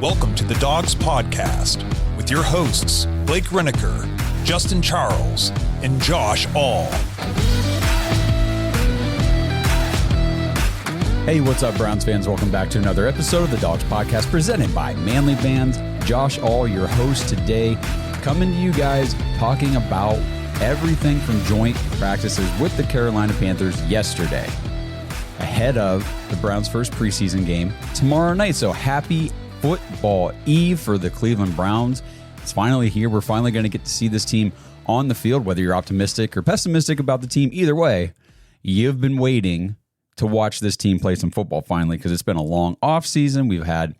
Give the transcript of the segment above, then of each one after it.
Welcome to the Dogs Podcast with your hosts, Blake Reneker, Justin Charles, and Josh All. Hey, what's up, Browns fans? Welcome back to another episode of the Dogs Podcast presented by Manly Bands. Josh All, your host today, coming to you guys talking about everything from joint practices with the Carolina Panthers yesterday, ahead of the Browns' first preseason game tomorrow night. So happy football eve for the Cleveland Browns. It's finally here. We're finally going to get to see this team on the field, whether you're optimistic or pessimistic about the team. Either way, you've been waiting to watch this team play some football finally, because it's been a long offseason. We've had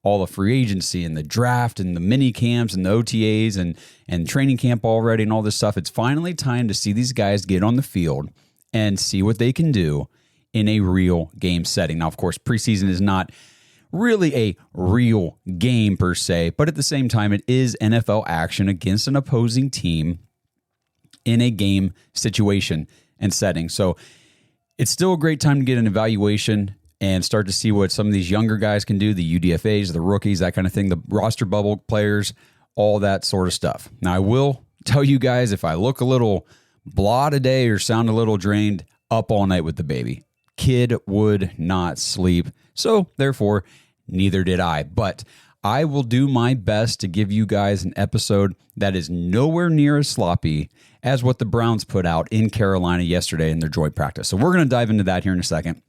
all the free agency and the draft and the mini camps and the OTAs and training camp already and all this stuff. It's finally time to see these guys get on the field and see what they can do in a real game setting. Now, of course, preseason is not really a real game per se, but at the same time, it is NFL action against an opposing team in a game situation and setting. So it's still a great time to get an evaluation and start to see what some of these younger guys can do, the UDFAs, the rookies, that kind of thing, the roster bubble players, all that sort of stuff. Now, I will tell you guys, if I look a little blah today or sound a little drained, up all night with the baby. Kid would not sleep. So therefore, neither did I. But I will do my best to give you guys an episode that is nowhere near as sloppy as what the Browns put out in Carolina yesterday in their joint practice. So we're going to dive into that here in a second.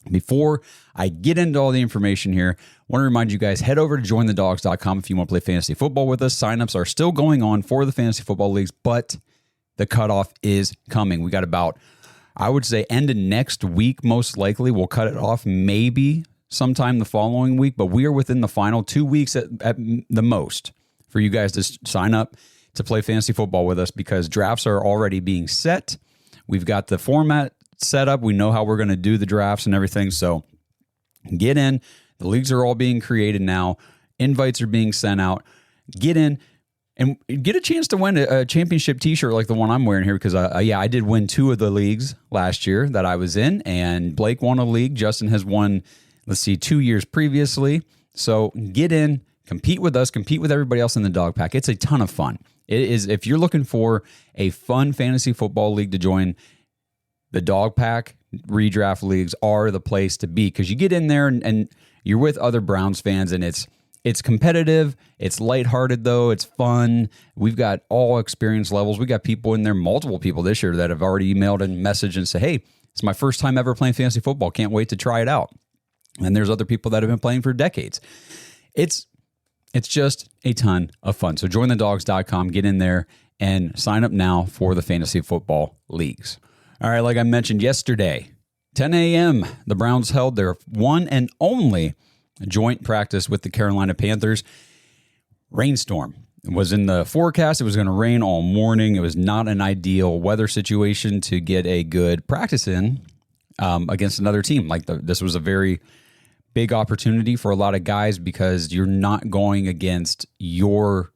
Before I get into all the information here, I want to remind you guys, head over to jointhedogs.com if you want to play fantasy football with us. Signups are still going on for the fantasy football leagues, but the cutoff is coming. We got about, I would say, end of next week, most likely. We'll cut it off maybe sometime the following week, but we are within the final 2 weeks at the most for you guys to sign up to play fantasy football with us, because drafts are already being set. We've got the format set up. We know how we're going to do the drafts and everything. So get in. The leagues are all being created now. Invites are being sent out. Get in and get a chance to win a championship t-shirt like the one I'm wearing here, because I did win 2 of the leagues last year that I was in, and Blake won a league. Justin has won, 2 years previously. So get in, compete with us, compete with everybody else in the dog pack. It's a ton of fun. It is. If you're looking for a fun fantasy football league to join, the dog pack redraft leagues are the place to be, because you get in there and you're with other Browns fans, and it's competitive. It's lighthearted, though. It's fun. We've got all experience levels. We got people in there, multiple people this year that have already emailed and messaged and say, hey, it's my first time ever playing fantasy football. Can't wait to try it out. And there's other people that have been playing for decades. It's just a ton of fun. So jointhedogs.com, get in there and sign up now for the fantasy football leagues. All right, like I mentioned yesterday, 10 a.m., the Browns held their one and only joint practice with the Carolina Panthers. Rainstorm. It was in the forecast. It was going to rain all morning. It was not an ideal weather situation to get a good practice in against another team. This was a very big opportunity for a lot of guys, because you're not going against your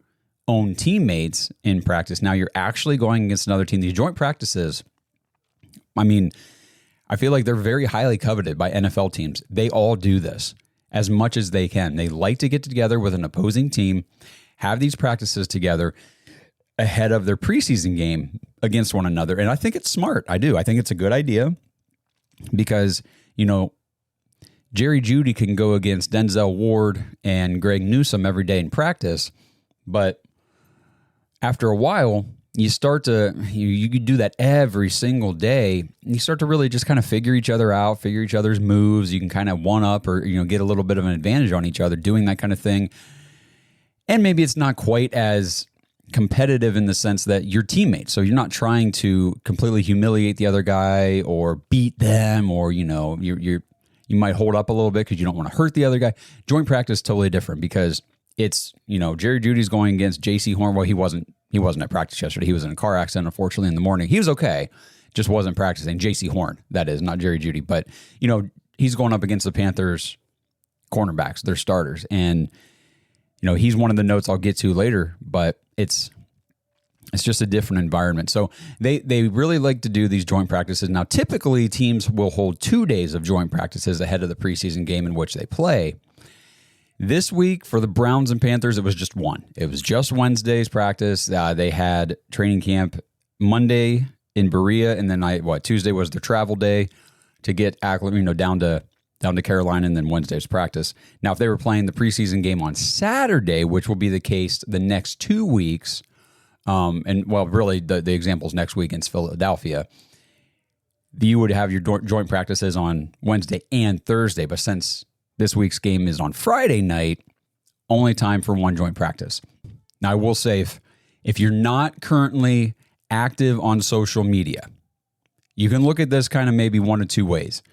own teammates in practice. Now you're actually going against another team. These joint practices, I feel like they're very highly coveted by NFL teams. They all do this as much as they can. They like to get together with an opposing team, have these practices together ahead of their preseason game against one another. And I think it's smart. I do. I think it's a good idea, because, Jerry Jeudy can go against Denzel Ward and Greg Newsome every day in practice, but after a while, you start to, you do that every single day, and you start to really just kind of figure each other out, figure each other's moves. You can kind of one up or, get a little bit of an advantage on each other doing that kind of thing. And maybe it's not quite as competitive in the sense that you're teammates. So you're not trying to completely humiliate the other guy or beat them, or, you might hold up a little bit because you don't want to hurt the other guy. Joint practice is totally different, because it's, Jerry Jeudy's going against J.C. Horn. Well, he wasn't at practice yesterday. He was in a car accident, unfortunately, in the morning. He was okay, just wasn't practicing. J.C. Horn, that is, not Jerry Jeudy. But, he's going up against the Panthers cornerbacks, their starters. And, he's one of the notes I'll get to later, but it's just a different environment. So they really like to do these joint practices. Now, typically, teams will hold 2 days of joint practices ahead of the preseason game in which they play. This week for the Browns and Panthers, it was just one. It was just Wednesday's practice. They had training camp Monday in Berea, and then Tuesday was their travel day to get acclimated, down to Carolina, and then Wednesday's practice. Now, if they were playing the preseason game on Saturday, which will be the case the next 2 weeks, really the examples next week against Philadelphia, you would have your joint practices on Wednesday and Thursday. But since this week's game is on Friday night, only time for one joint practice. Now, I will say, if you're not currently active on social media, you can look at this kind of maybe one of two ways.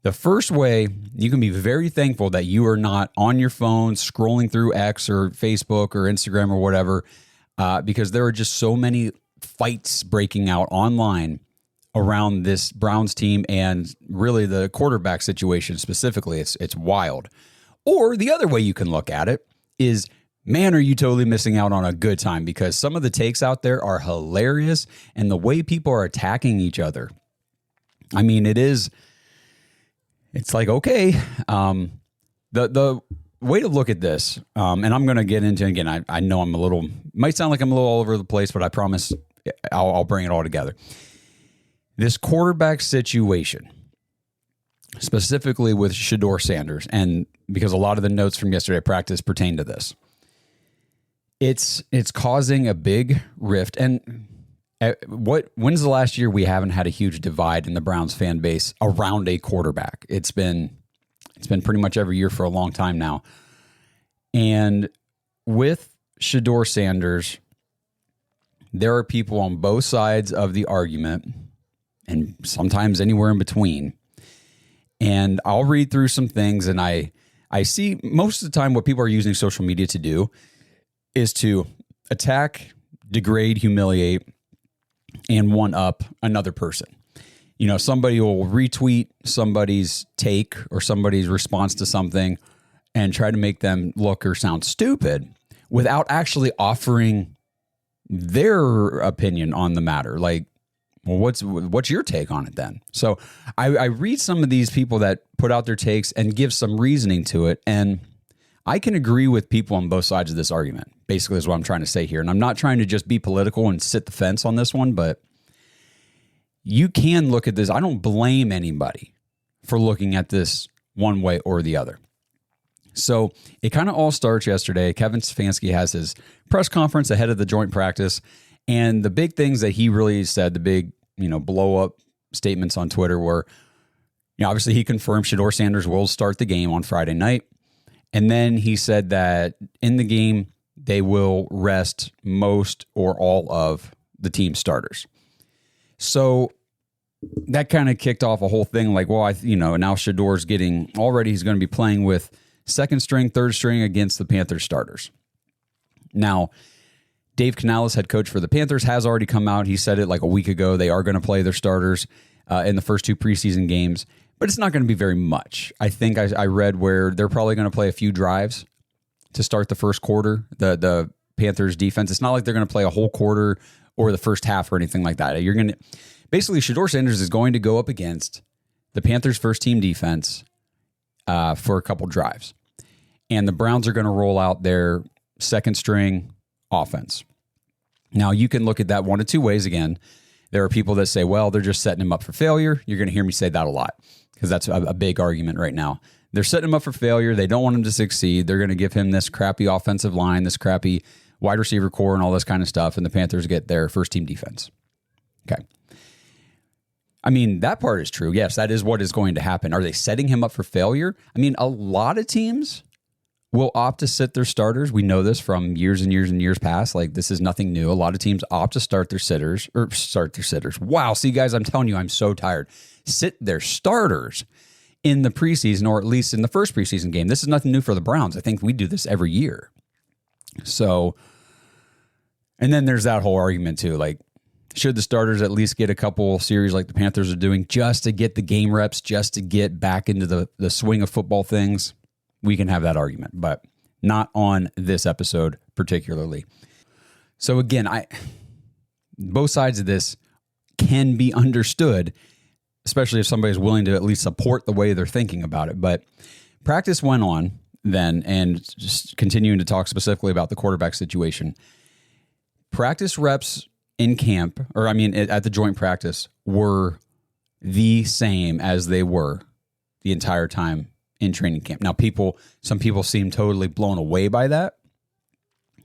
The first way, you can be very thankful that you are not on your phone scrolling through X or Facebook or Instagram or whatever, because there are just so many fights breaking out online around this Browns team and really the quarterback situation specifically. It's wild. Or the other way you can look at it is, man, are you totally missing out on a good time, because some of the takes out there are hilarious, and the way people are attacking each other. I mean, it's like, okay, the way to look at this, and I'm going to get into, again, I know might sound like I'm a little all over the place, but I promise I'll bring it all together. This quarterback situation, specifically with Shedeur Sanders, and because a lot of the notes from yesterday practice pertain to this, it's causing a big rift. And when's the last year we haven't had a huge divide in the Browns fan base around a quarterback? It's been pretty much every year for a long time now. And with Shedeur Sanders, there are people on both sides of the argument, and sometimes anywhere in between. And I'll read through some things, and I see most of the time what people are using social media to do is to attack, degrade, humiliate, and one up another person. Somebody will retweet somebody's take or somebody's response to something and try to make them look or sound stupid without actually offering their opinion on the matter. Like, well, what's your take on it then? So I read some of these people that put out their takes and give some reasoning to it, and I can agree with people on both sides of this argument, basically is what I'm trying to say here. And I'm not trying to just be political and sit the fence on this one, but you can look at this. I don't blame anybody for looking at this one way or the other. So it kind of all starts yesterday. Kevin Stefanski has his press conference ahead of the joint practice, and the big things that he really said, the big, blow up statements on Twitter were, obviously he confirmed Shedeur Sanders will start the game on Friday night. And then he said that in the game, they will rest most or all of the team starters. So that kind of kicked off a whole thing like, well, now Shedeur's he's going to be playing with second string, third string against the Panthers starters. Now, Dave Canales, head coach for the Panthers, has already come out. He said it like a week ago. They are going to play their starters in the first two preseason games, but it's not going to be very much. I think I read where they're probably going to play a few drives to start the first quarter, the Panthers defense. It's not like they're going to play a whole quarter or the first half or anything like that. Basically, Shedeur Sanders is going to go up against the Panthers' first team defense for a couple drives. And the Browns are going to roll out their second string offense. Now, you can look at that one of two ways. Again, there are people that say, well, they're just setting him up for failure. You're going to hear me say that a lot because that's a big argument right now. They're setting him up for failure. They don't want him to succeed. They're going to give him this crappy offensive line, this crappy wide receiver core, and all this kind of stuff, and the Panthers get their first team defense. Okay. I mean, that part is true. Yes, that is what is going to happen. Are they setting him up for failure? I mean, a lot of teams will opt to sit their starters. We know this from years and years and years past. Like, this is nothing new. A lot of teams opt to start their sitters. Wow. See, guys, I'm telling you, I'm so tired. Sit their starters in the preseason, or at least in the first preseason game. This is nothing new for the Browns. I think we do this every year. So, and then there's that whole argument too. Like, should the starters at least get a couple series like the Panthers are doing just to get the game reps, just to get back into the swing of football things? We can have that argument, but not on this episode particularly. So again, both sides of this can be understood, especially if somebody's willing to at least support the way they're thinking about it. But practice went on. then, and just continuing to talk specifically about the quarterback situation. Practice reps in camp, at the joint practice, were the same as they were the entire time in training camp. Now, some people seem totally blown away by that.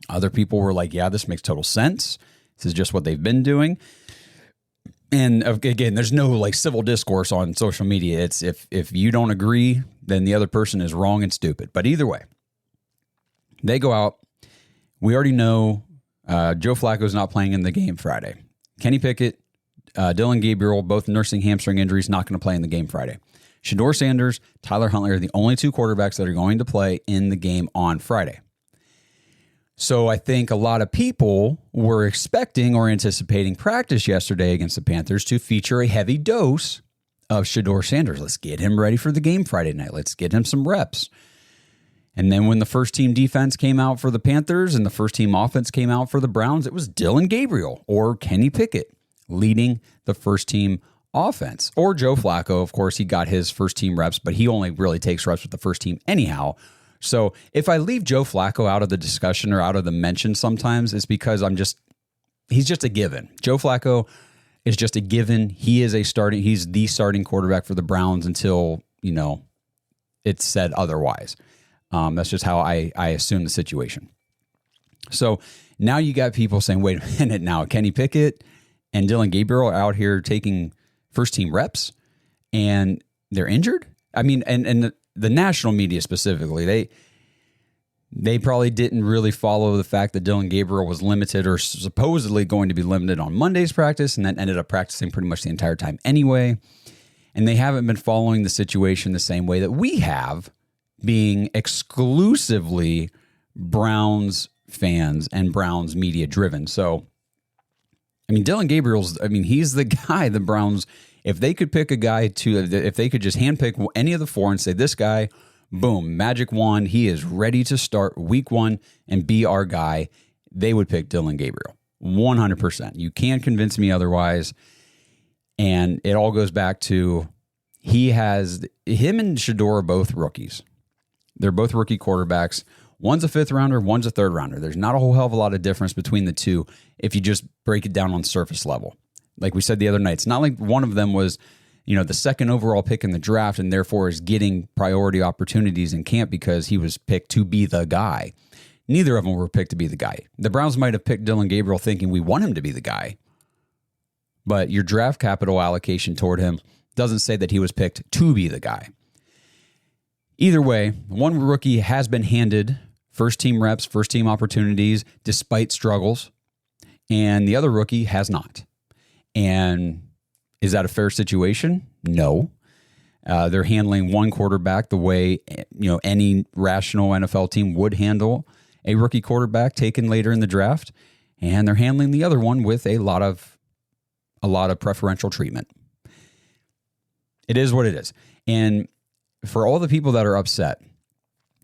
Other people were like, yeah, this makes total sense. This is just what they've been doing. And again, there's no like civil discourse on social media. It's if you don't agree, then the other person is wrong and stupid. But either way, they go out. We already know Joe Flacco's not playing in the game Friday. Kenny Pickett, Dylan Gabriel, both nursing hamstring injuries, not going to play in the game Friday. Shedeur Sanders, Tyler Huntley are the only two quarterbacks that are going to play in the game on Friday. So I think a lot of people were expecting or anticipating practice yesterday against the Panthers to feature a heavy dose of Shedeur Sanders. Let's get him ready for the game Friday night. Let's get him some reps. And then when the first team defense came out for the Panthers and the first team offense came out for the Browns, it was Dylan Gabriel or Kenny Pickett leading the first team offense. Or Joe Flacco, of course, he got his first team reps, but he only really takes reps with the first team anyhow. So if I leave Joe Flacco out of the discussion or out of the mention sometimes, it's because he's just a given. Joe Flacco is just a given. He's the starting quarterback for the Browns until, it's said otherwise. That's just how I assume the situation. So now you got people saying, wait a minute now, Kenny Pickett and Dylan Gabriel are out here taking first team reps and they're injured. I mean, and the national media specifically, they probably didn't really follow the fact that Dylan Gabriel was limited or supposedly going to be limited on Monday's practice and then ended up practicing pretty much the entire time anyway. And they haven't been following the situation the same way that we have, being exclusively Browns fans and Browns media driven. So, Dylan Gabriel's, he's the guy the Browns, if they could pick a guy if they could just handpick any of the four and say, this guy, boom, magic wand, he is ready to start week one and be our guy, they would pick Dylan Gabriel. 100%. You can't convince me otherwise. And it all goes back to him and Shedeur are both rookies. They're both rookie quarterbacks. One's a fifth rounder, one's a third rounder. There's not a whole hell of a lot of difference between the two if you just break it down on surface level. Like we said the other night, it's not like one of them was, the second overall pick in the draft and therefore is getting priority opportunities in camp because he was picked to be the guy. Neither of them were picked to be the guy. The Browns might have picked Dylan Gabriel thinking we want him to be the guy, but your draft capital allocation toward him doesn't say that he was picked to be the guy. Either way, one rookie has been handed first team reps, first team opportunities, despite struggles, and the other rookie has not. And is that a fair situation? No. They're handling one quarterback the way any rational NFL team would handle a rookie quarterback taken later in the draft, and they're handling the other one with a lot of preferential treatment. It is what it is. And for all the people that are upset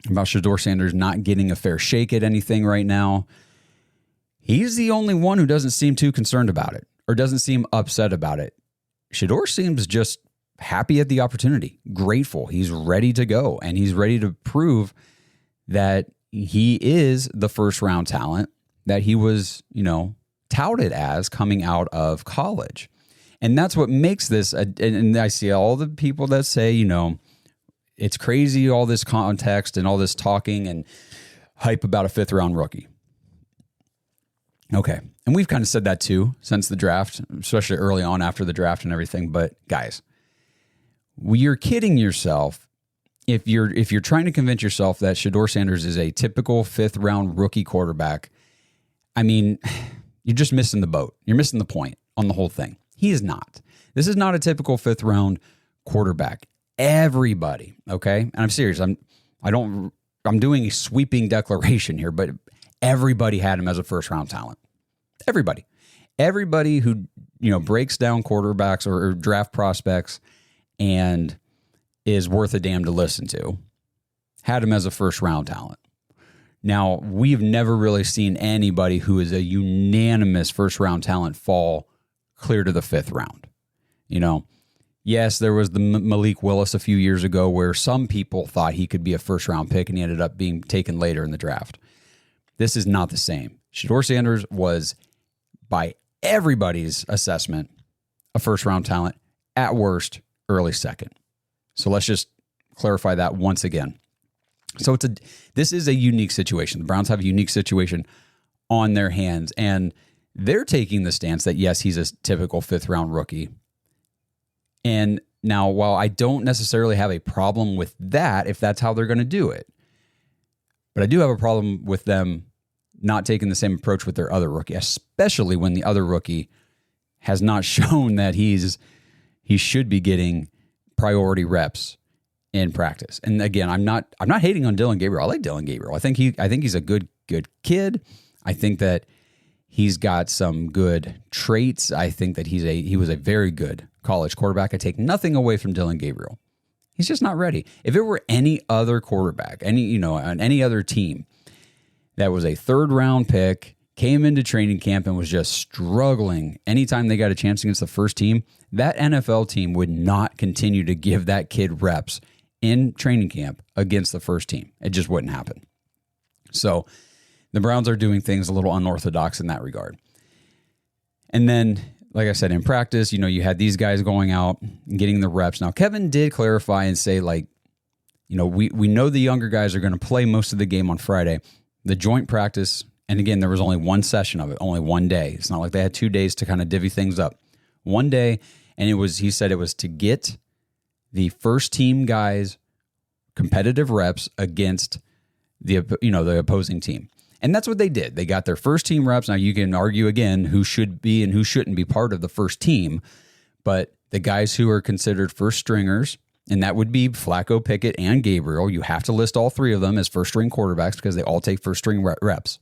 about Shedeur Sanders not getting a fair shake at anything right now, he's the only one who doesn't seem too concerned about it or doesn't seem upset about it. Shedeur seems just happy at the opportunity, grateful. He's ready to go, and he's ready to prove that he is the first round talent that he was, touted as coming out of college. And that's what makes this, and I see all the people that say, it's crazy, all this context and all this talking and hype about a fifth round rookie. Okay. And we've kind of said that too since the draft, especially early on after the draft and everything. But guys, you're kidding yourself if you're trying to convince yourself that Shedeur Sanders is a typical fifth round rookie quarterback. You're just missing the boat. You're missing the point on the whole thing. He is not. This is not a typical fifth round quarterback. Everybody, okay? And I'm serious. I'm doing a sweeping declaration here, but everybody had him as a first round talent. Everybody who, breaks down quarterbacks or draft prospects and is worth a damn to listen to had him as a first round talent. Now, we've never really seen anybody who is a unanimous first round talent fall clear to the fifth round. Yes, there was the Malik Willis a few years ago where some people thought he could be a first-round pick, and he ended up being taken later in the draft. This is not the same. Shedeur Sanders was, by everybody's assessment, a first-round talent, at worst, early second. So let's just clarify that once again. So this is a unique situation. The Browns have a unique situation on their hands, and they're taking the stance that, yes, he's a typical fifth-round rookie. And now, while I don't necessarily have a problem with that, if that's how they're going to do it, but I do have a problem with them not taking the same approach with their other rookie, especially when the other rookie has not shown that he should be getting priority reps in practice. And again, I'm not hating on Dillon Gabriel. I like Dillon Gabriel. I think he's a good kid. I think that he's got some good traits. I think that he was a very good college quarterback. I take nothing away from Dillon Gabriel. He's just not ready. If it were any other quarterback, on any other team that was a third-round pick, came into training camp and was just struggling anytime they got a chance against the first team, that NFL team would not continue to give that kid reps in training camp against the first team. It just wouldn't happen. So the Browns are doing things a little unorthodox in that regard. And then, like I said, in practice, you had these guys going out and getting the reps. Now, Kevin did clarify and say, we know the younger guys are going to play most of the game on Friday. The joint practice, and again, there was only one session of it, only one day. It's not like they had 2 days to kind of divvy things up. One day, and he said it was to get the first team guys competitive reps against the opposing team. And that's what they did. They got their first team reps. Now, you can argue again who should be and who shouldn't be part of the first team, but the guys who are considered first stringers, and that would be Flacco, Pickett, and Gabriel. You have to list all three of them as first-string quarterbacks because they all take first-string reps.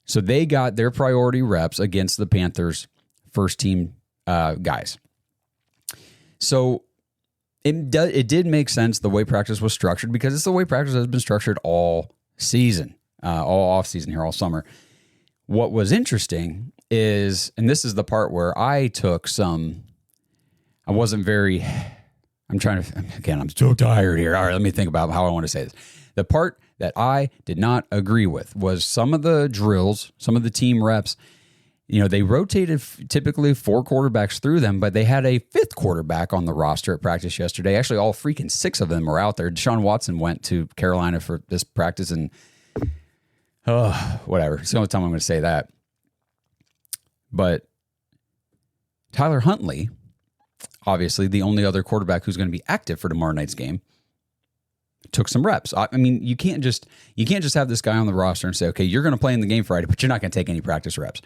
So they got their priority reps against the Panthers' first-team guys. So it did make sense the way practice was structured because it's the way practice has been structured all season. All off season here, all summer. What was interesting is, and this is the part where I'm so tired here. All right, let me think about how I want to say this. The part that I did not agree with was some of the drills, some of the team reps. They rotated typically 4 quarterbacks through them, but they had a 5th quarterback on the roster at practice yesterday. Actually, all freaking 6 of them were out there. Deshaun Watson went to Carolina for this practice, and whatever. It's the only time I'm going to say that. But Tyler Huntley, obviously the only other quarterback who's going to be active for tomorrow night's game, took some reps. I mean, you can't just have this guy on the roster and say, okay, you're going to play in the game Friday, but you're not going to take any practice reps.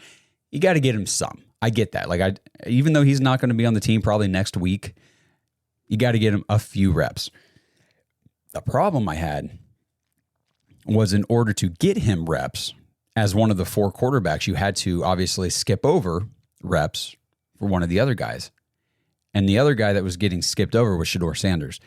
You got to get him some. I get that. Even though he's not going to be on the team probably next week, you got to get him a few reps. The problem I had was in order to get him reps as one of the 4 quarterbacks, you had to obviously skip over reps for one of the other guys. And the other guy that was getting skipped over was Shedeur Sanders.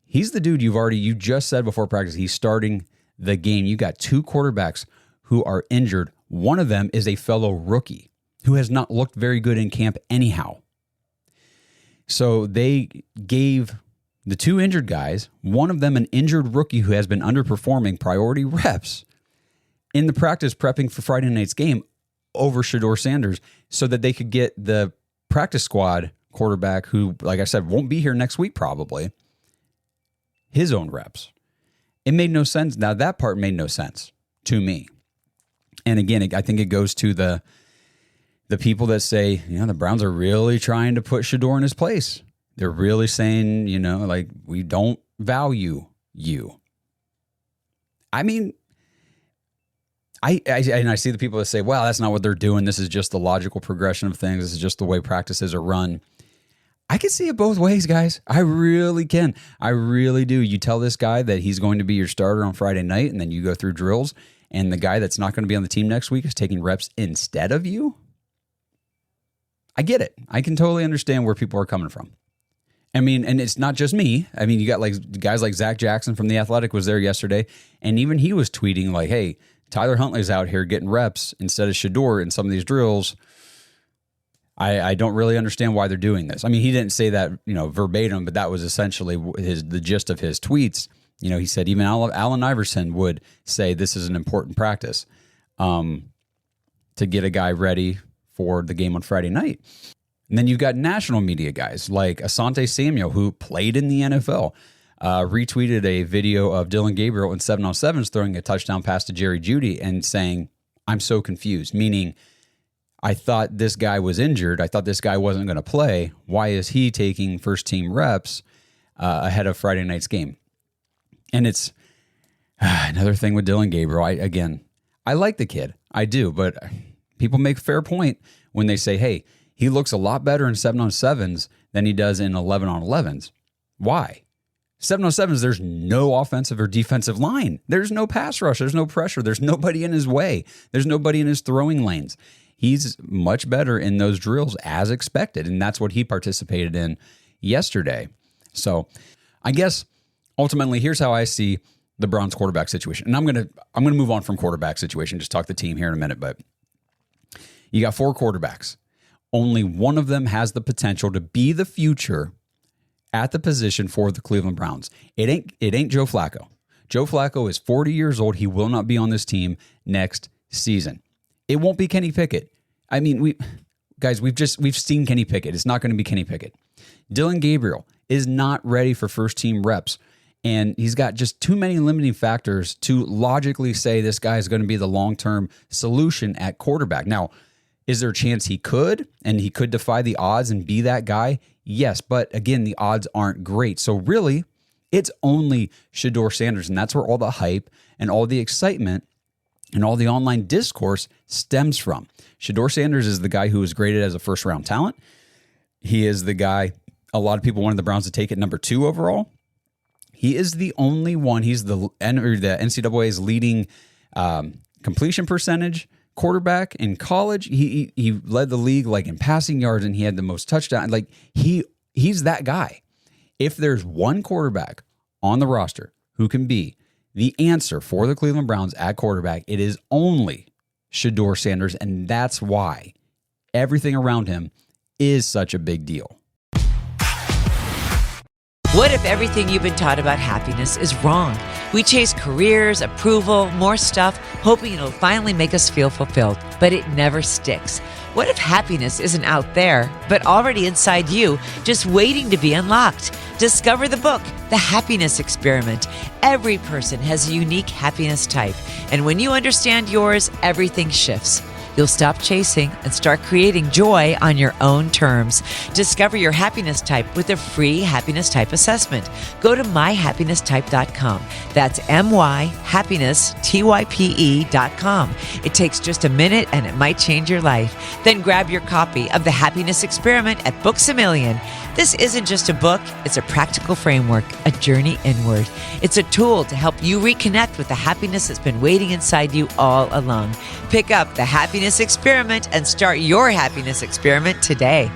He's the dude you just said before practice, he's starting the game. You got 2 quarterbacks who are injured. One of them is a fellow rookie who has not looked very good in camp anyhow. So they gave the 2 injured guys, one of them an injured rookie who has been underperforming, priority reps in the practice prepping for Friday night's game over Shedeur Sanders so that they could get the practice squad quarterback who, like I said, won't be here next week probably, his own reps. It made no sense. Now, that part made no sense to me. And again, I think it goes to the people that say, the Browns are really trying to put Shedeur in his place. They're really saying, we don't value you. I mean, I see the people that say, well, that's not what they're doing. This is just the logical progression of things. This is just the way practices are run. I can see it both ways, guys. I really can. I really do. You tell this guy that he's going to be your starter on Friday night, and then you go through drills, and the guy that's not going to be on the team next week is taking reps instead of you. I get it. I can totally understand where people are coming from. I mean, and it's not just me. I mean, you got guys like Zach Jackson from The Athletic was there yesterday, and even he was tweeting like, hey, Tyler Huntley's out here getting reps instead of Shedeur in some of these drills. I don't really understand why they're doing this. I mean, he didn't say that, verbatim, but that was essentially the gist of his tweets. He said even Allen Iverson would say this is an important practice to get a guy ready for the game on Friday night. And then you've got national media guys like Asante Samuel, who played in the NFL, retweeted a video of Dylan Gabriel in 7-on-7s throwing a touchdown pass to Jerry Jeudy and saying, "I'm so confused," meaning I thought this guy was injured. I thought this guy wasn't going to play. Why is he taking first team reps ahead of Friday night's game? And it's another thing with Dylan Gabriel. I like the kid. I do, but people make a fair point when they say, hey, he looks a lot better in 7-on-7s than he does in 11-on-11s. Why? 7-on-7s, there's no offensive or defensive line. There's no pass rush. There's no pressure. There's nobody in his way. There's nobody in his throwing lanes. He's much better in those drills as expected, and that's what he participated in yesterday. So I guess ultimately here's how I see the Browns quarterback situation. And I'm gonna move on from quarterback situation, just talk the team here in a minute, but you got 4 quarterbacks. Only one of them has the potential to be the future at the position for the Cleveland Browns. It ain't Joe Flacco. Joe Flacco is 40 years old. He will not be on this team next season. It won't be Kenny Pickett. I mean, we've seen Kenny Pickett. It's not going to be Kenny Pickett. Dylan Gabriel is not ready for first team reps, and he's got just too many limiting factors to logically say this guy is going to be the long-term solution at quarterback. Now, is there a chance he could defy the odds and be that guy? Yes, but again, the odds aren't great. So really, it's only Shedeur Sanders, and that's where all the hype and all the excitement and all the online discourse stems from. Shedeur Sanders is the guy who was graded as a first-round talent. He is the guy a lot of people wanted the Browns to take at number 2 overall. He is the only one. He's the NCAA's leading completion percentage quarterback in college. He led the league like in passing yards, and he had the most touchdowns. Like he's that guy. If there's one quarterback on the roster who can be the answer for the Cleveland Browns at quarterback, it is only Shedeur Sanders, and that's why everything around him is such a big deal. What if everything you've been taught about happiness is wrong? We chase careers, approval, more stuff, hoping it'll finally make us feel fulfilled, but it never sticks. What if happiness isn't out there, but already inside you, just waiting to be unlocked? Discover the book, The Happiness Experiment. Every person has a unique happiness type, and when you understand yours, everything shifts. You'll stop chasing and start creating joy on your own terms. Discover your happiness type with a free happiness type assessment. Go to myhappinesstype.com. That's myhappinesstype.com. It takes just a minute and it might change your life. Then grab your copy of The Happiness Experiment at Books A Million. This isn't just a book, it's a practical framework, a journey inward. It's a tool to help you reconnect with the happiness that's been waiting inside you all along. Pick up The Happiness Experiment and start your happiness experiment today.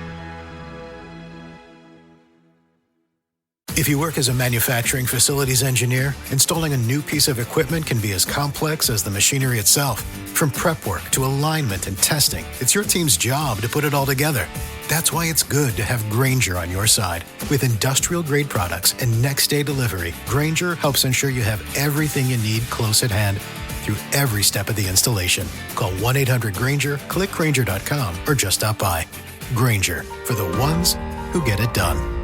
If you work as a manufacturing facilities engineer, installing a new piece of equipment can be as complex as the machinery itself. From prep work to alignment and testing, it's your team's job to put it all together. That's why it's good to have Grainger on your side. With industrial-grade products and next-day delivery, Grainger helps ensure you have everything you need close at hand through every step of the installation. Call 1-800-GRAINGER, click Grainger.com, or just stop by. Grainger, for the ones who get it done.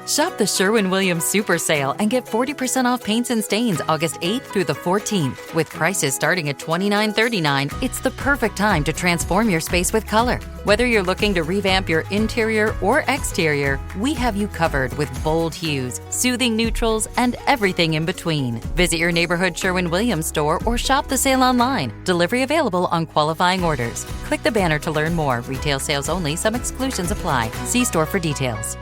Shop the Sherwin-Williams Super Sale and get 40% off paints and stains August 8th through the 14th. With prices starting at $29.39, it's the perfect time to transform your space with color. Whether you're looking to revamp your interior or exterior, we have you covered with bold hues, soothing neutrals, and everything in between. Visit your neighborhood Sherwin-Williams store or shop the sale online. Delivery available on qualifying orders. Click the banner to learn more. Retail sales only. Some exclusions apply. See store for details.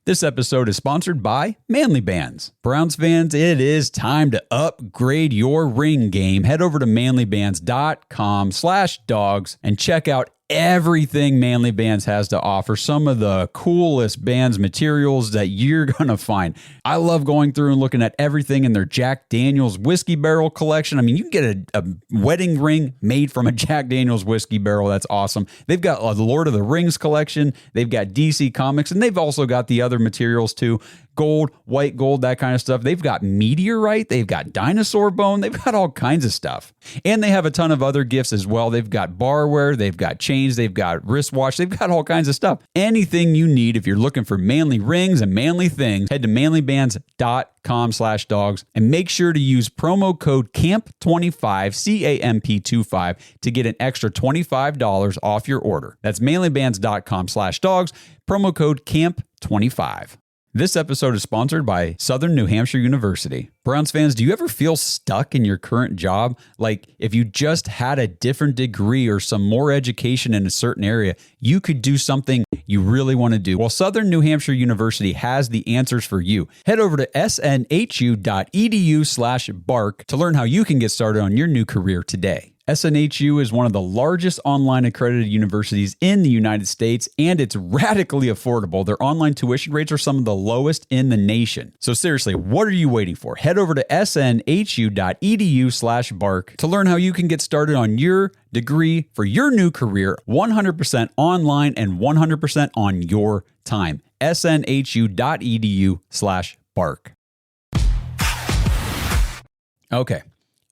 This episode is sponsored by Manly Bands. Browns fans, it is time to upgrade your ring game. Head over to manlybands.com/dogs and check out everything Manly Bands has to offer, some of the coolest bands materials that you're going to find. I love going through and looking at everything in their Jack Daniel's whiskey barrel collection. I mean, you can get a wedding ring made from a Jack Daniel's whiskey barrel. That's awesome. They've got the Lord of the Rings collection. They've got DC Comics, and they've also got the other materials too. Gold, white gold, that kind of stuff. They've got meteorite. They've got dinosaur bone. They've got all kinds of stuff. And they have a ton of other gifts as well. They've got barware. They've got chains. They've got wristwatch. They've got all kinds of stuff. Anything you need if you're looking for manly rings and manly things, head to manlybands.com/dogs and make sure to use promo code CAMP25, CAMP25, to get an extra $25 off your order. That's manlybands.com/dogs, promo code CAMP25. This episode is sponsored by Southern New Hampshire University. Browns fans, do you ever feel stuck in your current job? Like if you just had a different degree or some more education in a certain area, you could do something you really want to do. Well, Southern New Hampshire University has the answers for you. Head over to snhu.edu/bark to learn how you can get started on your new career today. SNHU is one of the largest online accredited universities in the United States, and it's radically affordable. Their online tuition rates are some of the lowest in the nation. So seriously, what are you waiting for? Head over to snhu.edu/bark to learn how you can get started on your degree for your new career, 100% online and 100% on your time. snhu.edu/bark. Okay.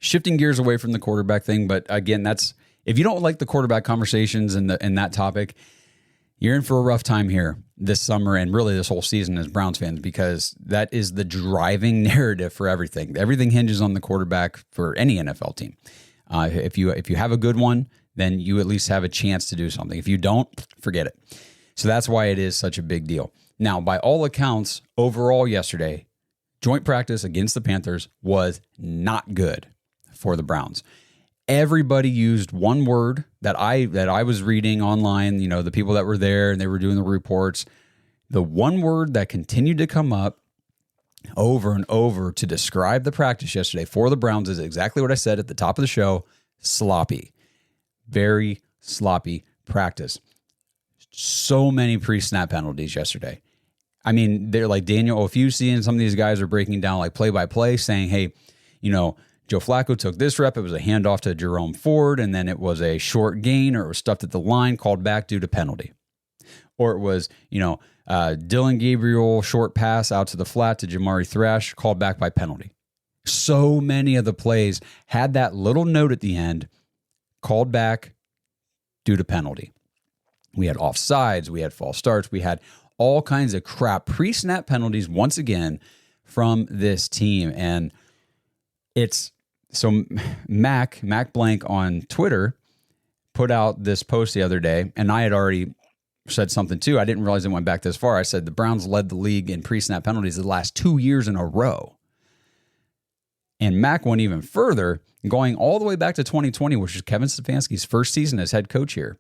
Shifting gears away from the quarterback thing, but again, that's if you don't like the quarterback conversations and that topic, you're in for a rough time here this summer and really this whole season as Browns fans, because that is the driving narrative for everything. Everything hinges on the quarterback for any NFL team. If you have a good one, then you at least have a chance to do something. If you don't, forget it. So that's why it is such a big deal. Now, by all accounts, overall yesterday, joint practice against the Panthers was not good for the Browns. Everybody used one word that I was reading online, you know, the people that were there and they were doing the reports. The one word that continued to come up over and over to describe the practice yesterday for the Browns is exactly what I said at the top of the show: sloppy. Very sloppy practice. So many pre-snap penalties yesterday. I mean, they're like Daniel Ofusi and some of these guys are breaking down like play-by-play saying, hey, you know, Joe Flacco took this rep. It was a handoff to Jerome Ford, and then it was a short gain, or it was stuffed at the line, called back due to penalty. Or it was, you know, Dylan Gabriel, short pass out to the flat to Jamari Thrash, called back by penalty. So many of the plays had that little note at the end, called back due to penalty. We had offsides, we had false starts, we had all kinds of crap, pre-snap penalties once again from this team. And it's, so Mac Blank on Twitter put out this post the other day, and I had already said something too. I didn't realize it went back this far. I said the Browns led the league in pre-snap penalties the last 2 years in a row. And Mac went even further, going all the way back to 2020, which is Kevin Stefanski's first season as head coach here.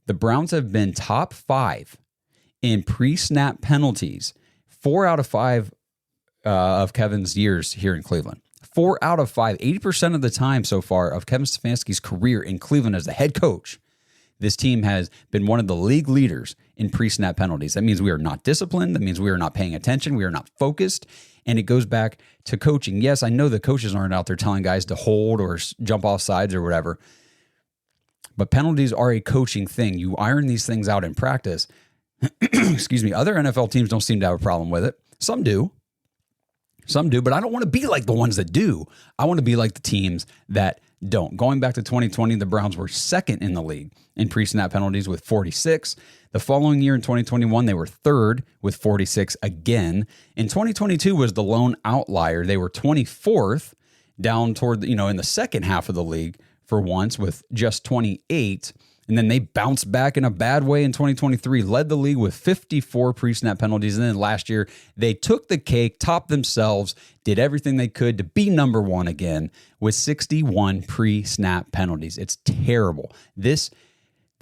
The Browns have been top 5 in pre-snap penalties 4 out of 5 of Kevin's years here in Cleveland. 4 out of 5, 80% of the time so far of Kevin Stefanski's career in Cleveland as the head coach, this team has been one of the league leaders in pre-snap penalties. That means we are not disciplined. That means we are not paying attention. We are not focused. And it goes back to coaching. Yes, I know the coaches aren't out there telling guys to hold or jump off sides or whatever, but penalties are a coaching thing. You iron these things out in practice. Excuse me. Other NFL teams don't seem to have a problem with it. Some do, but I don't want to be like the ones that do. I want to be like the teams that don't. Going back to 2020, the Browns were second in the league in pre-snap penalties with 46. The following year in 2021, they were third with 46 again. In 2022 was the lone outlier. They were 24th, down toward, in the second half of the league for once with just 28. And then they bounced back in a bad way in 2023, led the league with 54 pre-snap penalties. And then last year, they took the cake, topped themselves, did everything they could to be number one again with 61 pre-snap penalties. It's terrible. This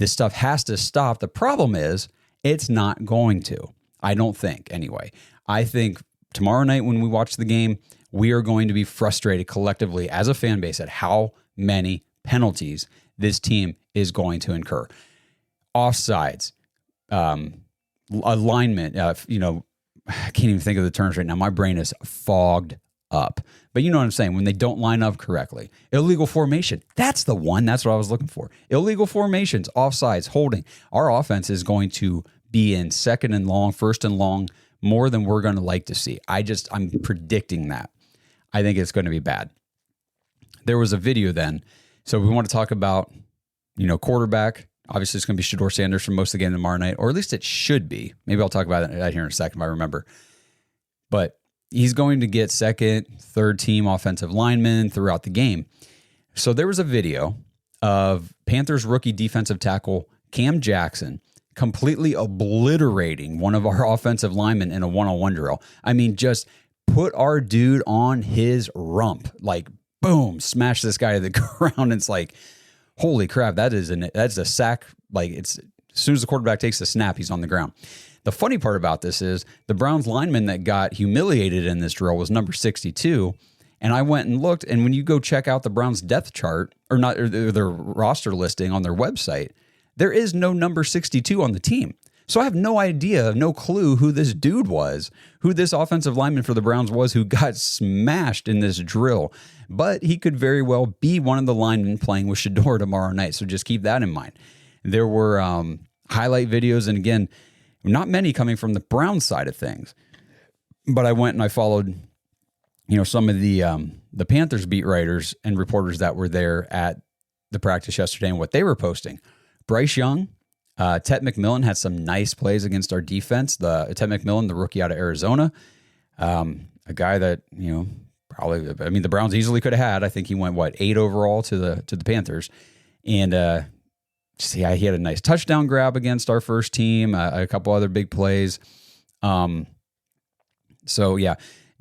stuff has to stop. The problem is it's not going to. I don't think, anyway. I think tomorrow night when we watch the game, we are going to be frustrated collectively as a fan base at how many penalties this team is going to incur. offsides, alignment, I can't even think of the terms right now. My brain is fogged up. But you know what I'm saying? When they don't line up correctly. Illegal formation. That's the one. That's what I was looking for. Illegal formations, offsides, holding. Our offense is going to be in second and long, first and long, more than we're going to like to see. I'm predicting that. I think it's going to be bad. There was a video then. So we want to talk about, quarterback. Obviously, it's going to be Shedeur Sanders for most of the game tomorrow night, or at least it should be. Maybe I'll talk about that here in a second if I remember. But he's going to get second, third team offensive linemen throughout the game. So there was a video of Panthers rookie defensive tackle Cam Jackson completely obliterating one of our offensive linemen in a one-on-one drill. I mean, just put our dude on his rump, like boom, smash this guy to the ground. It's like, holy crap, that's a sack. Like as soon as the quarterback takes the snap, he's on the ground. The funny part about this is the Browns lineman that got humiliated in this drill was number 62. And I went and looked, and when you go check out the Browns depth chart, or their roster listing on their website, there is no number 62 on the team. So I have no idea, no clue who this dude was, who this offensive lineman for the Browns was who got smashed in this drill. But he could very well be one of the linemen playing with Shedeur tomorrow night. So just keep that in mind. There were highlight videos, and again, not many coming from the Browns side of things. But I went and I followed, some of the Panthers beat writers and reporters that were there at the practice yesterday and what they were posting. Bryce Young, Tet McMillan had some nice plays against our defense. Tet McMillan, the rookie out of Arizona, a guy that, the Browns easily could have had. I think he went, 8 overall to the Panthers. And, he had a nice touchdown grab against our first team, a couple other big plays. Jerry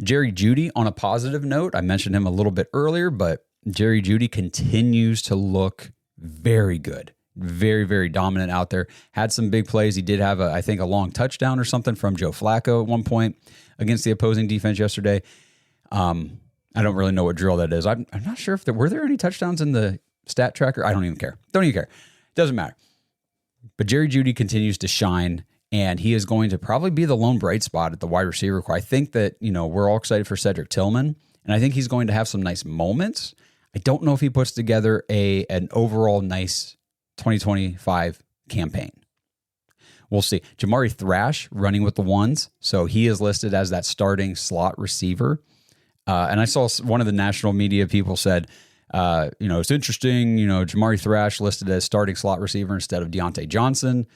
Jeudy, on a positive note, I mentioned him a little bit earlier, but Jerry Jeudy continues to look very good, very, very dominant out there. Had some big plays. He did have, I think, a long touchdown or something from Joe Flacco at one point against the opposing defense yesterday. I don't really know what drill that is. I'm not sure if were there any touchdowns in the stat tracker. I don't even care. Don't even care. Doesn't matter. But Jerry Jeudy continues to shine, and he is going to probably be the lone bright spot at the wide receiver core. I think that, we're all excited for Cedric Tillman, and I think he's going to have some nice moments. I don't know if he puts together an overall nice 2025 campaign. We'll see. Jamari Thrash running with the ones, so he is listed as that starting slot receiver. And I saw one of the national media people said, it's interesting, Jamari Thrash listed as starting slot receiver instead of Deontay Johnson.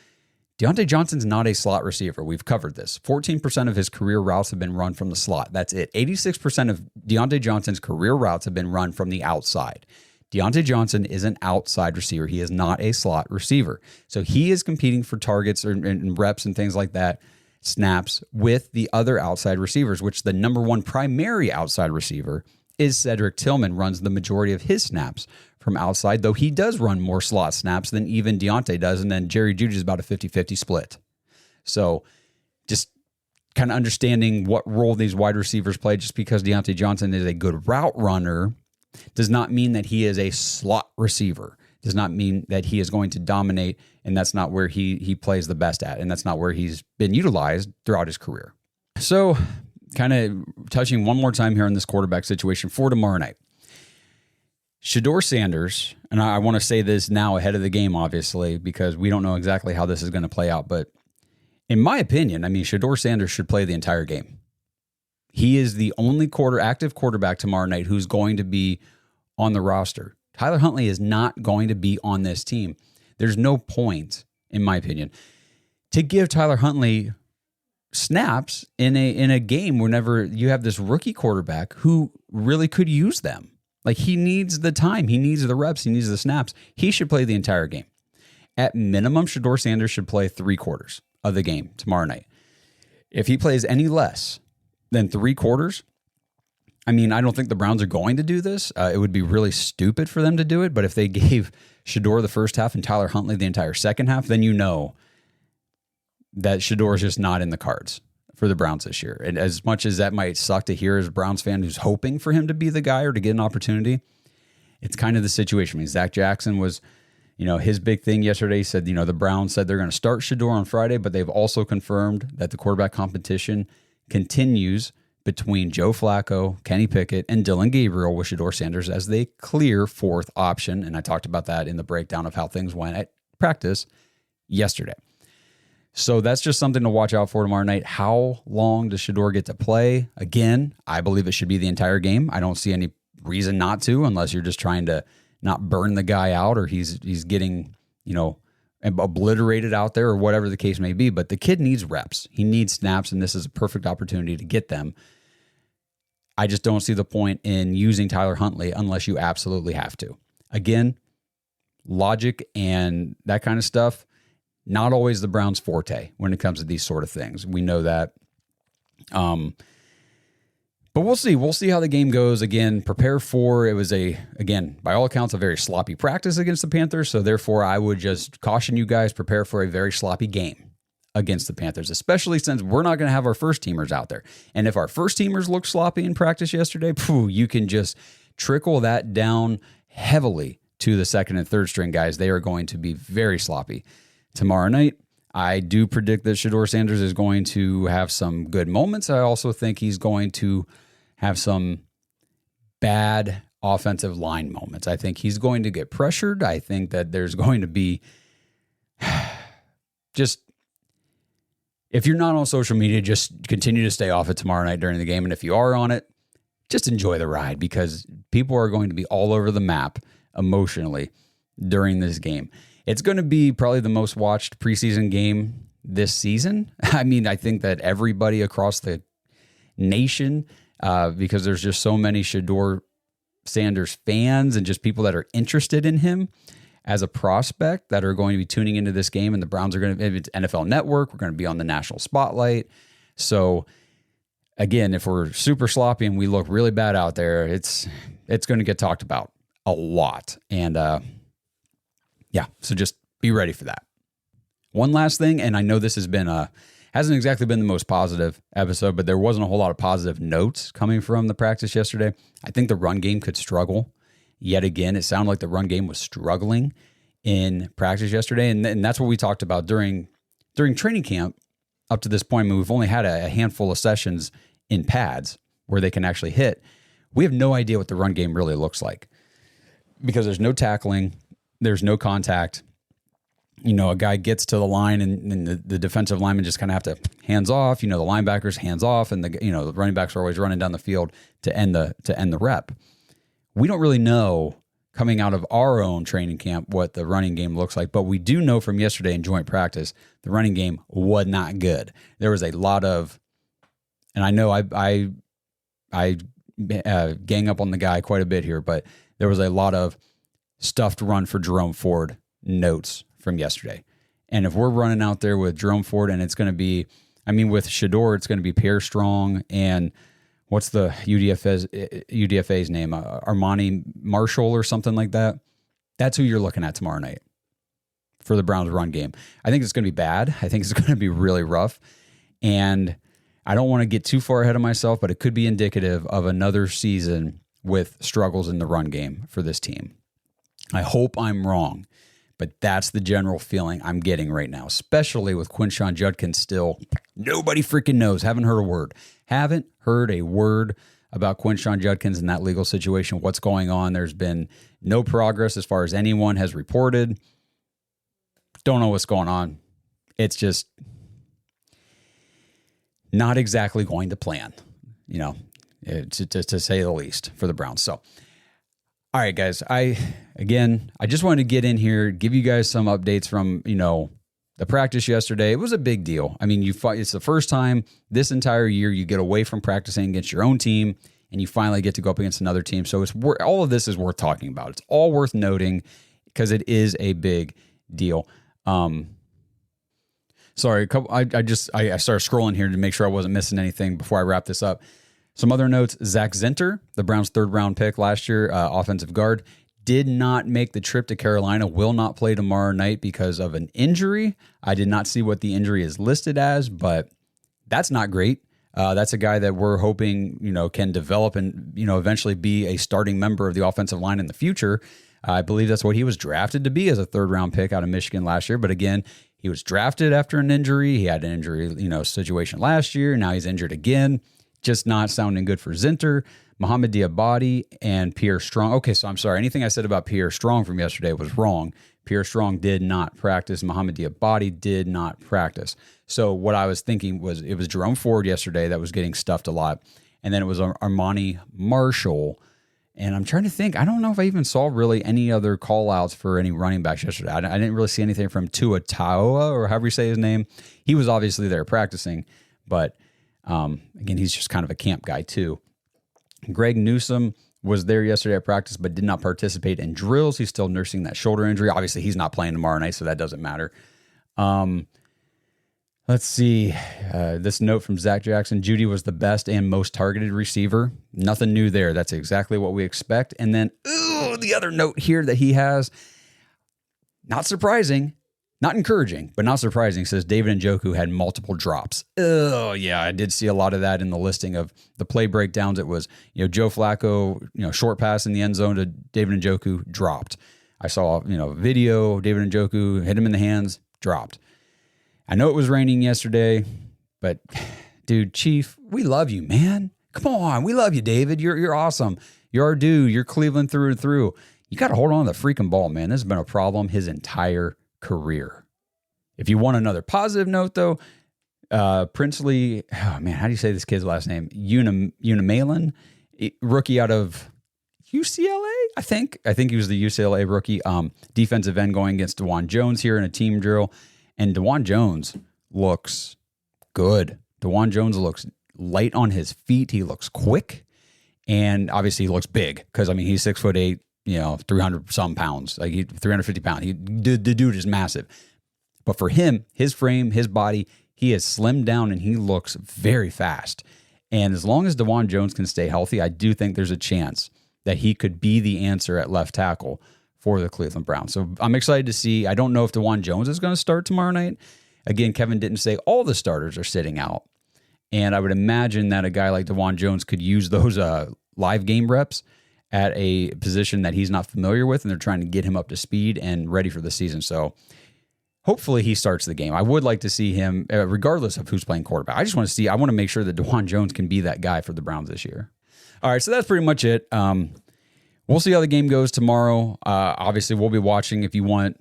Deontay Johnson's not a slot receiver. We've covered this. 14% of his career routes have been run from the slot. That's it. 86% of Deontay Johnson's career routes have been run from the outside. Deontay Johnson is an outside receiver. He is not a slot receiver. So he is competing for targets and reps and things like that, snaps, with the other outside receivers, which the number one primary outside receiver is Cedric Tillman, runs the majority of his snaps from outside, though he does run more slot snaps than even Deontay does, and then Jerry Jeudy is about a 50-50 split. So just kind of understanding what role these wide receivers play. Just because Deontay Johnson is a good route runner does not mean that he is a slot receiver. Does not mean that he is going to dominate, and that's not where he plays the best at, and that's not where he's been utilized throughout his career. So kind of touching one more time here on this quarterback situation for tomorrow night. Shedeur Sanders, and I want to say this now ahead of the game, obviously, because we don't know exactly how this is going to play out. But in my opinion, Shedeur Sanders should play the entire game. He is the only active quarterback tomorrow night who's going to be on the roster. Tyler Huntley is not going to be on this team. There's no point, in my opinion, to give Tyler Huntley snaps in a game whenever you have this rookie quarterback who really could use them. Like, he needs the time, he needs the reps, he needs the snaps. He should play the entire game. At minimum, Shedeur Sanders should play 3/4 of the game tomorrow night. If he plays any less than 3/4, I don't think the Browns are going to do this. It would be really stupid for them to do it, but if they gave Shedeur the first half and Tyler Huntley the entire second half, then you know that Shedeur is just not in the cards for the Browns this year. And as much as that might suck to hear as a Browns fan who's hoping for him to be the guy or to get an opportunity, it's kind of the situation. Zach Jackson was his big thing yesterday said, the Browns said they're going to start Shedeur on Friday, but they've also confirmed that the quarterback competition continues between Joe Flacco, Kenny Pickett, and Dylan Gabriel with Shedeur Sanders as the clear fourth option. And I talked about that in the breakdown of how things went at practice yesterday. So that's just something to watch out for tomorrow night. How long does Shedeur get to play? Again, I believe it should be the entire game. I don't see any reason not to, unless you're just trying to not burn the guy out or he's getting, obliterated out there or whatever the case may be. But the kid needs reps. He needs snaps, and this is a perfect opportunity to get them. I just don't see the point in using Tyler Huntley unless you absolutely have to. Again, logic and that kind of stuff, not always the Browns' forte when it comes to these sort of things. We know that. But we'll see. We'll see how the game goes. Again, prepare for, it was by all accounts, a very sloppy practice against the Panthers. So therefore, I would just caution you guys, prepare for a very sloppy game against the Panthers, especially since we're not going to have our first teamers out there. And if our first teamers look sloppy in practice yesterday, you can just trickle that down heavily to the second and third string guys. They are going to be very sloppy. Tomorrow night, I do predict that Shedeur Sanders is going to have some good moments. I also think he's going to have some bad offensive line moments. I think he's going to get pressured. I think that there's going to be just, if you're not on social media, just continue to stay off it tomorrow night during the game. And if you are on it, just enjoy the ride, because people are going to be all over the map emotionally during this game. It's going to be probably the most watched preseason game this season. I mean, I think that everybody across the nation, because there's just so many Shedeur Sanders fans and just people that are interested in him as a prospect that are going to be tuning into this game. And the Browns are going to, it's NFL Network, we're going to be on the national spotlight. So again, if we're super sloppy and we look really bad out there, it's going to get talked about a lot. And so just be ready for that. One last thing, and I know this has been hasn't exactly been the most positive episode, but there wasn't a whole lot of positive notes coming from the practice yesterday. I think the run game could struggle yet again. It sounded like the run game was struggling in practice yesterday, and that's what we talked about during training camp. Up to this point, I mean, we've only had a handful of sessions in pads where they can actually hit. We have no idea what the run game really looks like because there's no tackling, there's no contact. A guy gets to the line and the defensive linemen just kind of have to hands off. The linebackers hands off, and the running backs are always running down the field to end the rep. We don't really know coming out of our own training camp what the running game looks like, but we do know from yesterday in joint practice the running game was not good. There was a lot of, and I know I gang up on the guy quite a bit here, but there was a lot of stuffed run for Jerome Ford notes from yesterday. And if we're running out there with Jerome Ford, and it's going to be, with Shedeur, it's going to be Pierre Strong and what's the UDFA's name? Armani Marshall or something like that. That's who you're looking at tomorrow night for the Browns run game. I think it's going to be bad. I think it's going to be really rough. And I don't want to get too far ahead of myself, but it could be indicative of another season with struggles in the run game for this team. I hope I'm wrong, but that's the general feeling I'm getting right now, especially with Quinshon Judkins still. Nobody freaking knows. Haven't heard a word about Quinshon Judkins in that legal situation. What's going on? There's been no progress as far as anyone has reported. Don't know what's going on. It's just not exactly going to plan, to say the least, for the Browns. So, all right, guys, I just wanted to get in here, give you guys some updates from, the practice yesterday. It was a big deal. It's the first time this entire year you get away from practicing against your own team and you finally get to go up against another team. So all of this is worth talking about. It's all worth noting because it is a big deal. Sorry, I started scrolling here to make sure I wasn't missing anything before I wrap this up. Some other notes: Zach Zinter, the Browns' third-round pick last year, offensive guard, did not make the trip to Carolina, will not play tomorrow night because of an injury. I did not see what the injury is listed as, but that's not great. That's a guy that we're hoping, can develop and, eventually be a starting member of the offensive line in the future. I believe that's what he was drafted to be as a third-round pick out of Michigan last year. But again, he was drafted after an injury. He had an injury, situation last year. Now he's injured again. Just not sounding good for Zinter, Mohamed Diabate, and Pierre Strong. Okay, so I'm sorry. Anything I said about Pierre Strong from yesterday was wrong. Pierre Strong did not practice. Mohamed Diabate did not practice. So what I was thinking was it was Jerome Ford yesterday that was getting stuffed a lot. And then it was Armani Marshall. And I'm trying to think. I don't know if I even saw really any other call-outs for any running backs yesterday. I didn't really see anything from Tua Taoa, or however you say his name. He was obviously there practicing, but again, he's just kind of a camp guy too. Greg Newsome was there yesterday at practice, but did not participate in drills. He's still nursing that shoulder injury. Obviously, he's not playing tomorrow night, so that doesn't matter. Let's see. This note from Zach Jackson. Judy was the best and most targeted receiver. Nothing new there. That's exactly what we expect. And then, the other note here that he has, not surprising, not encouraging, but not surprising, says David Njoku had multiple drops. Oh, yeah, I did see a lot of that in the listing of the play breakdowns. It was, Joe Flacco, short pass in the end zone to David Njoku, dropped. I saw, video, David Njoku hit him in the hands, dropped. I know it was raining yesterday, but dude, Chief, we love you, man. Come on, we love you, David. You're awesome. You're our dude. You're Cleveland through and through. You got to hold on to the freaking ball, man. This has been a problem his entire career. If you want another positive note, though, Princely, how do you say this kid's last name? Unimalin, rookie out of UCLA, I think he was the UCLA rookie, defensive end going against DeJuan Jones here in a team drill. And DeJuan Jones looks good. DeJuan Jones looks light on his feet. He looks quick. And obviously he looks big because, he's 6'8", 300 some pounds, 350 pounds. The dude is massive. But for him, his frame, his body, he has slimmed down and he looks very fast. And as long as DeJuan Jones can stay healthy, I do think there's a chance that he could be the answer at left tackle for the Cleveland Browns. So I'm excited to see. I don't know if DeJuan Jones is going to start tomorrow night. Again, Kevin didn't say all the starters are sitting out. And I would imagine that a guy like DeJuan Jones could use those live game reps at a position that he's not familiar with, and they're trying to get him up to speed and ready for the season. So hopefully he starts the game. I would like to see him, regardless of who's playing quarterback. I want to make sure that DeJuan Jones can be that guy for the Browns this year. All right, so that's pretty much it. We'll see how the game goes tomorrow. Obviously, we'll be watching. If you want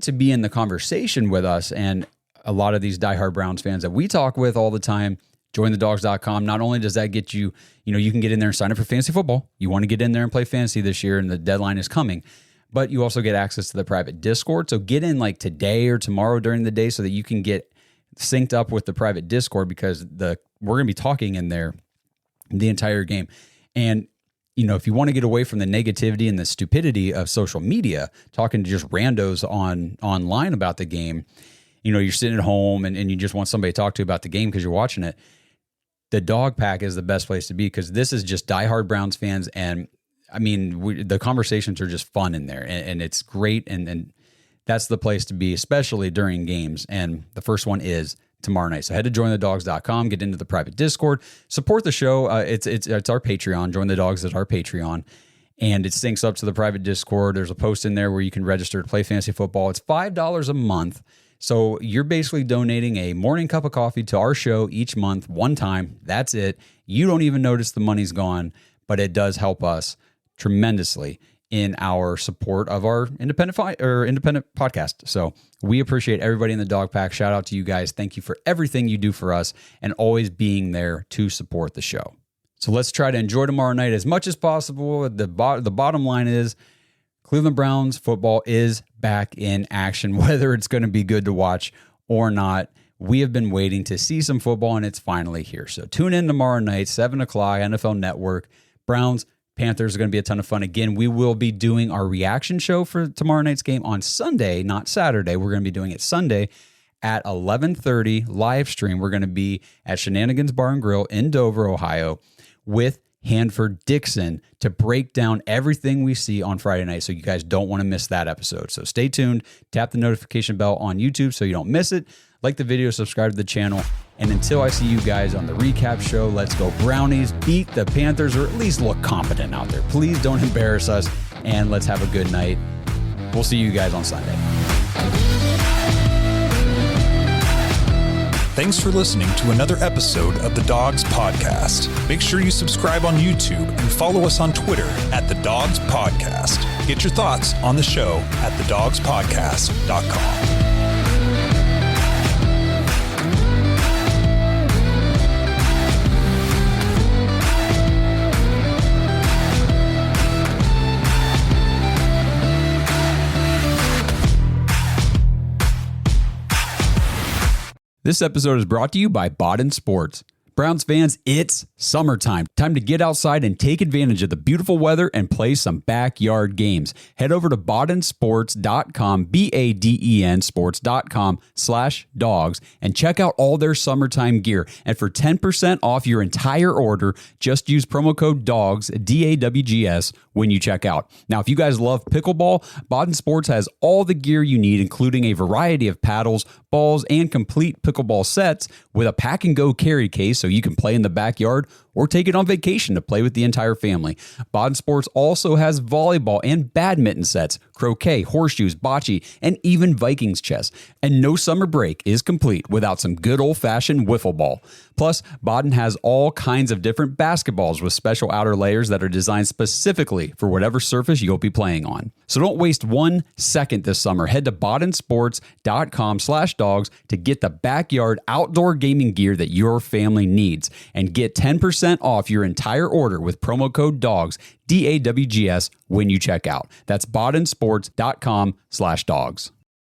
to be in the conversation with us and a lot of these diehard Browns fans that we talk with all the time, jointhedogs.com. Not only does that get you, you can get in there and sign up for fantasy football. You want to get in there and play fantasy this year, and the deadline is coming. But you also get access to the private Discord. So get in like today or tomorrow during the day so that you can get synced up with the private Discord, because we're going to be talking in there the entire game. And if you want to get away from the negativity and the stupidity of social media, talking to just randos online about the game, you're sitting at home and you just want somebody to talk to about the game because you're watching it, the Dog Pack is the best place to be, because this is just diehard Browns fans. And the conversations are just fun in there, and it's great. And that's the place to be, especially during games. And the first one is tomorrow night. So head to jointhedogs.com, get into the private Discord, support the show. It's our Patreon. Join the Dogs is our Patreon, and it syncs up to the private Discord. There's a post in there where you can register to play fantasy football. It's $5 a month. So you're basically donating a morning cup of coffee to our show each month, one time. That's it. You don't even notice the money's gone, but it does help us tremendously in our support of our independent podcast. So we appreciate everybody in the Dog Pack. Shout out to you guys. Thank you for everything you do for us and always being there to support the show. So let's try to enjoy tomorrow night as much as possible. The bottom line is Cleveland Browns football is back in action, whether it's going to be good to watch or not. We have been waiting to see some football, and it's finally here. So tune in tomorrow night, 7 o'clock, NFL Network. Browns, Panthers are going to be a ton of fun. Again, we will be doing our reaction show for tomorrow night's game on Sunday, not Saturday. We're going to be doing it Sunday at 11:30 live stream. We're going to be at Shenanigans Bar and Grill in Dover, Ohio, with Hanford Dixon to break down everything we see on Friday night. So you guys don't want to miss that episode. So stay tuned. Tap the notification bell on YouTube so you don't miss it. Like the video, subscribe to the channel. And until I see you guys on the recap show, let's go Brownies, beat the Panthers, or at least look competent out there. Please don't embarrass us. and let's have a good night. We'll see you guys on Sunday. Thanks for listening to another episode of the Dogs Podcast. Make sure you subscribe on YouTube and follow us on Twitter at the Dogs Podcast. Get your thoughts on the show at thedogspodcast.com. This episode is brought to you by Bodden Sports. Browns fans, it's summertime. Time to get outside and take advantage of the beautiful weather and play some backyard games. Head over to boddensports.com, BADEN sports.com/dogs, and check out all their summertime gear. And for 10% off your entire order, just use promo code DAWGS, DAWGS, when you check out. Now, if you guys love pickleball, Bodden Sports has all the gear you need, including a variety of paddles, balls, and complete pickleball sets with a pack-and-go carry case so you can play in the backyard or take it on vacation to play with the entire family. Bodden Sports also has volleyball and badminton sets, croquet, horseshoes, bocce, and even Vikings chess. And no summer break is complete without some good old-fashioned wiffle ball. Plus, Bodden has all kinds of different basketballs with special outer layers that are designed specifically for whatever surface you'll be playing on. So don't waste 1 second this summer. Head to boddensports.com/dogs to get the backyard outdoor gaming gear that your family needs and get 10% off your entire order with promo code DAWGS, DAWGS, when you check out. That's boddensports.com/dogs.